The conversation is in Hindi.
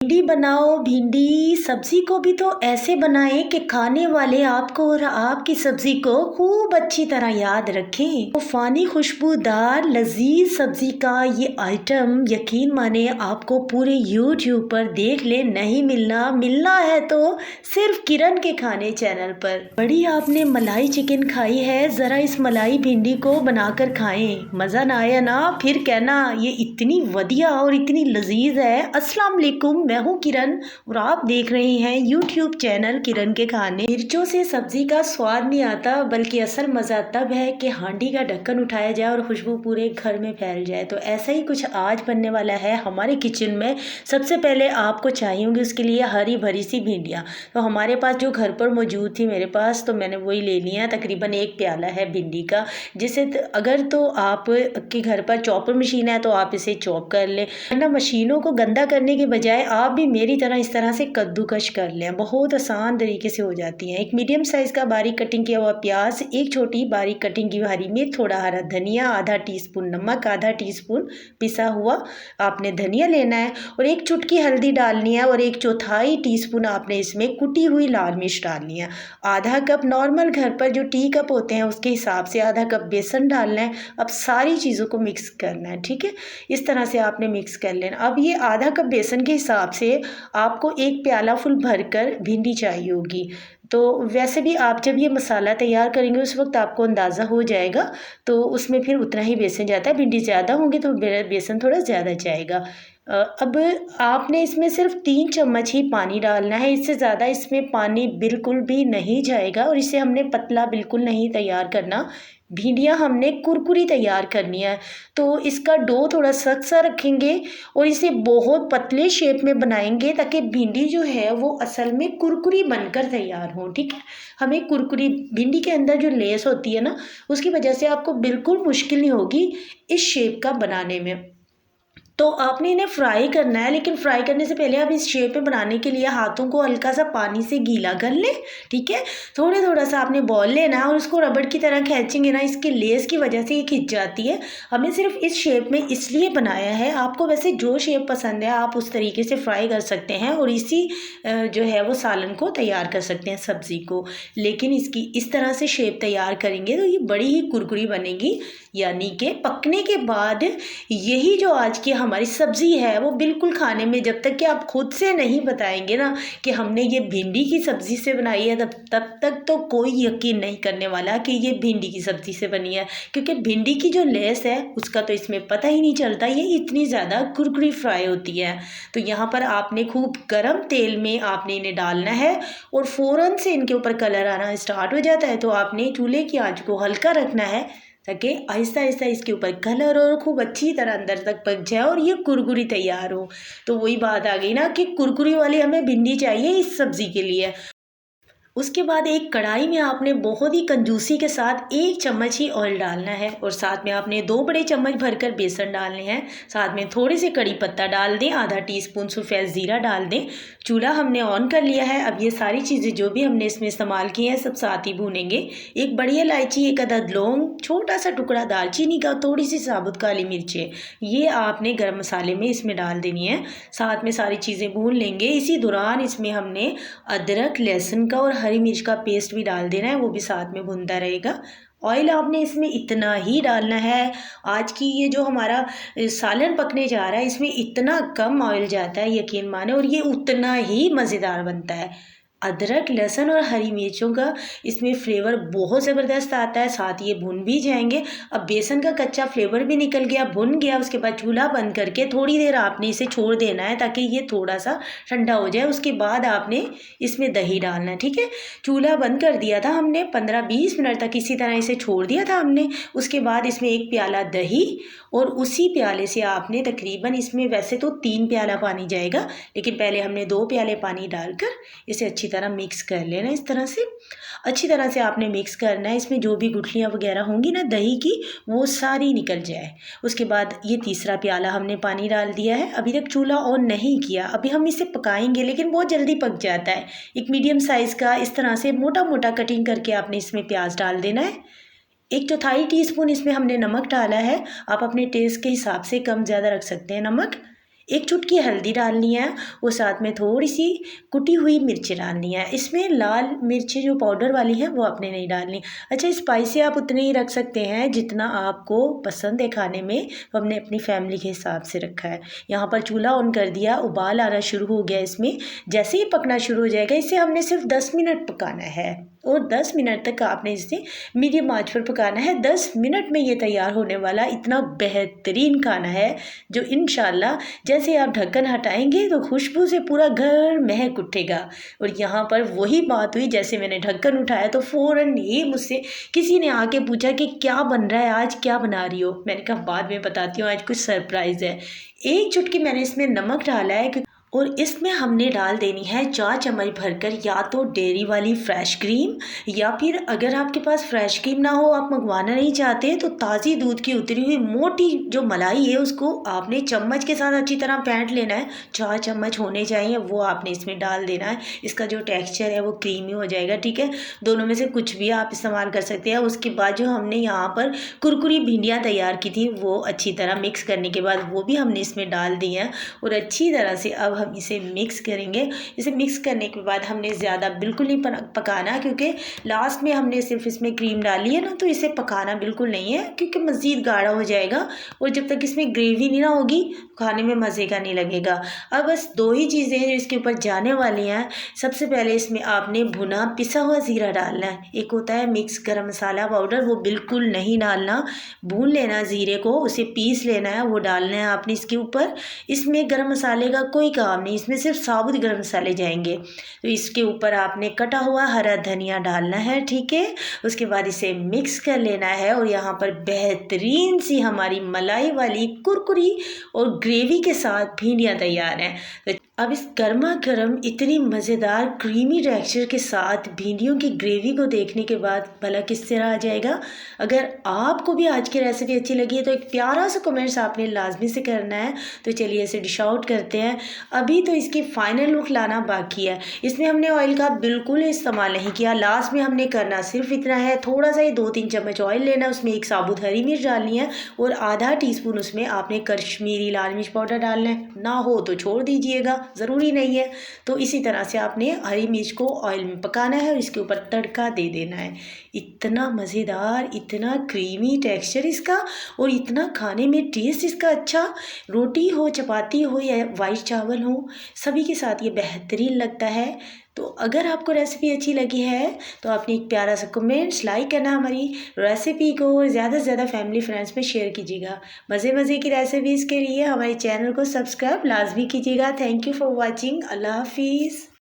भिंडी बनाओ। भिंडी सब्जी को भी तो ऐसे बनाएं कि खाने वाले आपको और आपकी सब्जी को खूब अच्छी तरह याद रखें। तो फ़ानी खुशबूदार लजीज सब्जी का ये आइटम यकीन माने आपको पूरे यूट्यूब पर देख ले नहीं मिलना है तो सिर्फ किरण के खाने चैनल पर। बड़ी आपने मलाई चिकन खाई है, ज़रा इस मलाई भिंडी को बनाकर खाएं। मज़ा ना आया ना फिर कहना, ये इतनी वधिया और इतनी लजीज है। अस्सलाम वालेकुम, मैं हूँ किरण और आप देख रहे हैं यूट्यूब चैनल किरण के खाने। मिर्चों से सब्जी का स्वाद नहीं आता, बल्कि असल मज़ा तब है कि हांडी का ढक्कन उठाया जाए और खुशबू पूरे घर में फैल जाए। तो ऐसा ही कुछ आज बनने वाला है हमारे किचन में। सबसे पहले आपको चाहिए होंगी उसके लिए हरी भरी सी भिंडियाँ। तो हमारे पास जो घर पर मौजूद थी मेरे पास, तो मैंने वही ले लिया। तकरीबन 1 प्याला है भिंडी का। जिसे अगर तो आप के घर पर चॉपर मशीन है तो आप इसे चॉप कर लें, वरना मशीनों को गंदा करने के बजाय आप भी मेरी तरह इस तरह से कद्दूकश कर लें। बहुत आसान तरीके से हो जाती हैं। एक मीडियम साइज़ का बारीक कटिंग किया हुआ प्याज, एक छोटी बारीक कटिंग की हुई हरी मिर्च, थोड़ा हरा धनिया, आधा टीस्पून नमक, आधा टीस्पून पिसा हुआ आपने धनिया लेना है और एक चुटकी हल्दी डालनी है और 1/4 टीस्पून आपने इसमें कुटी हुई लाल मिर्च डालनी है। आधा कप नॉर्मल घर पर जो टी कप होते हैं उसके हिसाब से आधा कप बेसन डालना है। अब सारी चीज़ों को मिक्स करना है, ठीक है। इस तरह से आपने मिक्स कर लेना। अब ये आधा कप बेसन के हिसाब से आपको 1 प्याला फुल भरकर भिंडी चाहिए होगी। तो वैसे भी आप जब ये मसाला तैयार करेंगे उस वक्त आपको अंदाज़ा हो जाएगा, तो उसमें फिर उतना ही बेसन जाता है। भिंडी ज़्यादा होंगी तो बेसन थोड़ा ज़्यादा जाएगा। अब आपने इसमें सिर्फ 3 चम्मच ही पानी डालना है, इससे ज़्यादा इसमें पानी बिल्कुल भी नहीं जाएगा और इसे हमने पतला बिल्कुल नहीं तैयार करना। भिंडियाँ हमने कुरकुरी तैयार करनी है, तो इसका डो थोड़ा सख्त सा रखेंगे और इसे बहुत पतले शेप में बनाएंगे ताकि भिंडी जो है वो असल में कुरकुरी बनकर तैयार हो, ठीक है। हमें कुरकुरी भिंडी के अंदर जो लेस होती है ना, उसकी वजह से आपको बिल्कुल मुश्किल नहीं होगी इस शेप का बनाने में। तो आपने इन्हें फ्राई करना है, लेकिन फ्राई करने से पहले आप इस शेप में बनाने के लिए हाथों को हल्का सा पानी से गीला कर लें, ठीक है। थोड़ा सा आपने बॉल लेना है और उसको रबड़ की तरह खींचेंगे ना, इसके लेस की वजह से ये खिंच जाती है। हमने सिर्फ इस शेप में इसलिए बनाया है। आपको वैसे जो शेप पसंद है आप उस तरीके से फ्राई कर सकते हैं और इसी जो है वो सालन को तैयार कर सकते हैं, सब्ज़ी को। लेकिन इसकी इस तरह से शेप तैयार करेंगे तो ये बड़ी ही कुरकुरी बनेगी। यानी कि पकने के बाद यही जो आज की हमारी सब्ज़ी है वो बिल्कुल खाने में, जब तक कि आप खुद से नहीं बताएंगे ना कि हमने ये भिंडी की सब्ज़ी से बनाई है, तब तक तो कोई यकीन नहीं करने वाला कि ये भिंडी की सब्ज़ी से बनी है। क्योंकि भिंडी की जो लेस है उसका तो इसमें पता ही नहीं चलता, ये इतनी ज़्यादा कुरकुरी फ्राई होती है। तो यहाँ पर आपने खूब गर्म तेल में आपने इन्हें डालना है और फ़ौरन से इनके ऊपर कलर आना स्टार्ट हो जाता है तो आपने चूल्हे की आंच को हल्का रखना है ताकि आहिस्ता आहिस्ता इसके ऊपर कलर और खूब अच्छी तरह अंदर तक पक जाए और ये कुरकुरी तैयार हो। तो वही बात आ गई ना कि कुरकुरी वाली हमें भिंडी चाहिए इस सब्ज़ी के लिए। उसके बाद एक कढ़ाई में आपने बहुत ही कंजूसी के साथ 1 चम्मच ही ऑयल डालना है और साथ में आपने 2 बड़े चम्मच भरकर बेसन डालने हैं। साथ में थोड़े से कड़ी पत्ता डाल दें, आधा टीस्पून सफ़ेद ज़ीरा डाल दें। चूल्हा हमने ऑन कर लिया है। अब ये सारी चीज़ें जो भी हमने इसमें इस्तेमाल की हैं सब साथ ही भूनेंगे। एक बड़ी इलायची, 1 अदद लौंग, छोटा सा टुकड़ा दालचीनी का, थोड़ी सी साबुत काली मिर्चें, ये आपने गर्म मसाले में इसमें डाल देनी है। साथ में सारी चीज़ें भून लेंगे। इसी दौरान इसमें हमने अदरक, लहसुन का और हरी मिर्च का पेस्ट भी डाल देना है, वो भी साथ में भुनता रहेगा। ऑयल आपने इसमें इतना ही डालना है। आज की ये जो हमारा सालन पकने जा रहा है इसमें इतना कम ऑयल जाता है यकीन माने, और ये उतना ही मज़ेदार बनता है। अदरक, लहसुन और हरी मिर्चों का इसमें फ्लेवर बहुत ज़बरदस्त आता है। साथ ये भुन भी जाएंगे। अब बेसन का कच्चा फ्लेवर भी निकल गया, भुन गया। उसके बाद चूल्हा बंद करके थोड़ी देर आपने इसे छोड़ देना है ताकि ये थोड़ा सा ठंडा हो जाए। उसके बाद आपने इसमें दही डालना है, ठीक है। चूल्हा बंद कर दिया था हमने, 15-20 मिनट तक इसी तरह इसे छोड़ दिया था हमने। उसके बाद इसमें 1 प्याला दही और उसी प्याले से आपने तकरीबन, इसमें वैसे तो 3 प्याला पानी जाएगा, लेकिन पहले हमने 2 प्याले पानी डालकर इसे अच्छी तरह मिक्स कर लेना। इस तरह से अच्छी तरह से आपने मिक्स करना है। इसमें जो भी गुठलियाँ वगैरह होंगी ना दही की, वो सारी निकल जाए। उसके बाद ये तीसरा प्याला हमने पानी डाल दिया है। अभी तक चूल्हा ऑन नहीं किया, अभी हम इसे पकाएंगे लेकिन बहुत जल्दी पक जाता है। एक मीडियम साइज़ का इस तरह से मोटा मोटा कटिंग करके आपने इसमें प्याज डाल देना है। 1/4 टीस्पून इसमें हमने नमक डाला है। आप अपने टेस्ट के हिसाब से कम ज़्यादा रख सकते हैं नमक। 1 चुटकी हल्दी डालनी है और साथ में थोड़ी सी कुटी हुई मिर्ची डालनी है। इसमें लाल मिर्ची जो पाउडर वाली है वो आपने नहीं डालनी। अच्छा, स्पाइसी आप उतने ही रख सकते हैं जितना आपको पसंद है खाने में। तो हमने अपनी फैमिली के हिसाब से रखा है। यहाँ पर चूल्हा ऑन कर दिया, उबाल आना शुरू हो गया इसमें। जैसे ही पकना शुरू हो जाएगा इसे हमने सिर्फ 10 मिनट पकाना है और 10 मिनट तक आपने इसे मीडियम आंच पर पकाना है। 10 मिनट में ये तैयार होने वाला इतना बेहतरीन खाना है जो इंशाल्लाह जैसे आप ढक्कन हटाएंगे तो खुशबू से पूरा घर महक उठेगा। और यहाँ पर वही बात हुई, जैसे मैंने ढक्कन उठाया तो फ़ौरन ही मुझसे किसी ने आके पूछा कि क्या बन रहा है आज, क्या बना रही हो। मैंने कहा बाद में बताती हूँ, आज कुछ सरप्राइज़ है। 1 चुटकी मैंने इसमें नमक डाला है और इसमें हमने डाल देनी है 4 चम्मच भरकर या तो डेयरी वाली फ्रेश क्रीम, या फिर अगर आपके पास फ्रेश क्रीम ना हो, आप मंगवाना नहीं चाहते, तो ताज़ी दूध की उतरी हुई मोटी जो मलाई है उसको आपने चम्मच के साथ अच्छी तरह फेंट लेना है। 4 चम्मच होने चाहिए, वो आपने इसमें डाल देना है। इसका जो टेक्स्चर है वो क्रीमी हो जाएगा। ठीक है, दोनों में से कुछ भी आप इस्तेमाल कर सकते हैं। उसके बाद जो हमने यहाँ पर कुरकुरी भिंडियाँ तैयार की थी वो अच्छी तरह मिक्स करने के बाद वो भी हमने इसमें डाल दी हैं और अच्छी तरह से अब हम इसे मिक्स करेंगे। इसे मिक्स करने के बाद हमने ज़्यादा बिल्कुल नहीं पकाना, क्योंकि लास्ट में हमने सिर्फ इसमें क्रीम डाली है ना, तो इसे पकाना बिल्कुल नहीं है क्योंकि मज़ीद गाढ़ा हो जाएगा और जब तक इसमें ग्रेवी नहीं ना होगी खाने में मज़े का नहीं लगेगा। अब बस 2 ही चीज़ें जो इसके ऊपर जाने वाली हैं। सबसे पहले इसमें आपने भुना पिसा हुआ ज़ीरा डालना है। एक होता है मिक्स गरम मसाला पाउडर, वो बिल्कुल नहीं डालना। भून लेना ज़ीरे को, उसे पीस लेना है, वो डालना है आपने इसके ऊपर। इसमें गरम मसाले का कोई काम नहीं, इसमें सिर्फ साबुत गरम मसाले जाएंगे। तो इसके ऊपर आपने कटा हुआ हरा धनिया डालना है। ठीक है, उसके बाद इसे मिक्स कर लेना है और यहाँ पर बेहतरीन सी हमारी मलाई वाली कुरकुरी और ग्रेवी के साथ भिंडियाँ तैयार हैं। तो अब इस गर्मा गर्म इतनी मज़ेदार क्रीमी टेक्सचर के साथ भिंडियों की ग्रेवी को देखने के बाद भला किस तरह आ जाएगा। अगर आपको भी आज की रेसिपी अच्छी लगी है तो एक प्यारा सा कमेंट्स आपने लाजमी से करना है। तो चलिए इसे डिश आउट करते हैं। अभी तो इसकी फाइनल लुक लाना बाकी है। इसमें हमने ऑयल का बिल्कुल इस्तेमाल नहीं किया। लास्ट में हमने करना सिर्फ इतना है, थोड़ा सा ही 2-3 चम्मच ऑयल लेना, उसमें 1 साबुत हरी मिर्च डालनी है और आधा टीस्पून उसमें आपने कश्मीरी लाल मिर्च पाउडर डालना है। ना हो तो छोड़ दीजिएगा, ज़रूरी नहीं है। तो इसी तरह से आपने हरी मिर्च को ऑयल में पकाना है और इसके ऊपर तड़का दे देना है। इतना मज़ेदार, इतना क्रीमी टेक्सचर इसका और इतना खाने में टेस्ट इसका अच्छा। रोटी हो, चपाती हो या वाइट चावल हो, सभी के साथ ये बेहतरीन लगता है। तो अगर आपको रेसिपी अच्छी लगी है तो आपने एक प्यारा सा कमेंट्स, लाइक करना, हमारी रेसिपी को ज़्यादा से ज़्यादा फैमिली फ्रेंड्स में शेयर कीजिएगा। मज़े की रेसिपीज़ के लिए हमारे चैनल को सब्सक्राइब लाजमी कीजिएगा। Thank you for watching. अल्लाह हाफिज़।